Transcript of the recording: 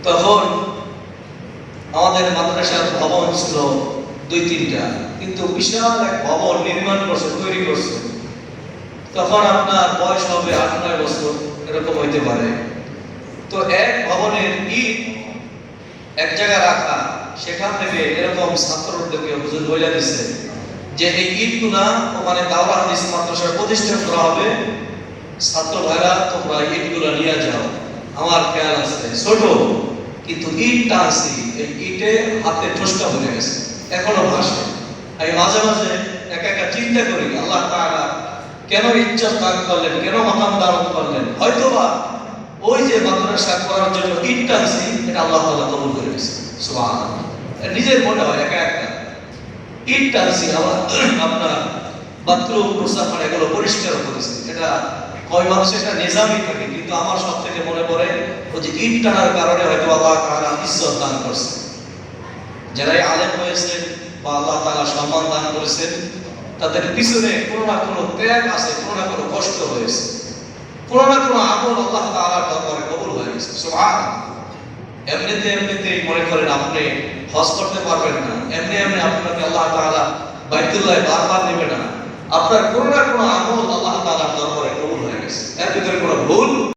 তখন আমাদের মাদ্রাসার ভবন ছিল 2-3টা, কিন্তু বিশাল এক ভবন নির্মাণ করছে, তৈরি করছে। তখন আপনার বয়স হবে 8-9 বছর এরকম হইতে পারে। তো এক ভবনের ইট এক জায়গায় রাখা, সেখান থেকে এরকম ছাত্রদেরকে হুজুর বলে দিছে যে এই ইটগুলা ওখানে দাওরা হাদিস মাদ্রাসা প্রতিষ্ঠা করা হবে, ছাত্র ভাইরা তোমরা ইটগুলা নিয়ে যাও। আমার খেয়াল আছে ছোট, কিন্তু ইটটা আছে, এই ইটে হাতে ঠোসকা ভরে গেছে, এখনো ভাসে। আমি মাঝে মাঝে একা একা চিন্তা করি, আল্লাহ তাআলা কেন ইজ্জত দান করলেন, কেন মাকাম দান করলেন? হয়তোবা ওই যে মাদ্রাসা করার জন্য ইটটা আছে, এটা আল্লাহ তাআলা কবুল করে নিয়েছে। সুবহানাল্লাহ। নিজের মনে হয় একা একা ইটটা আছে, আপনার বাথরুম প্রস্রাবখানা এগুলো পরিষ্কার করেছে। এটা কয় মানুষ এটা নিজামই থাকে, কিন্তু আমার সব থেকে মনে পড়ে ওই যে ইট টানার কারণে হয়তো আল্লাহ তাআলা ইজ্জত দান করছে। যারাই আলেম হয়েছেন বা আল্লাহ তাআলা সম্মান দান করেছেন, তাদের পিছনে কোনো না কোনো ত্যাগ আছে, কোনো না কোনো কষ্ট হয়েছে, কোনো না কোনো আমল আল্লাহ তাআলার দরবারে কবুল হয়ে গেছে। সুবহানাল্লাহ। এমনিতেই মনে করেন আপনি হজ করতে পারবেন না, এমনি আপনাকে আল্লাহ তাআলা বাইতুল্লাহ বারবার নেবে না, আপনার কোনো না কোনো আমল আল্লাহ তাআলার দরবারে কবুল হয়ে গেছে, এর ভিতরে কোনো ভুল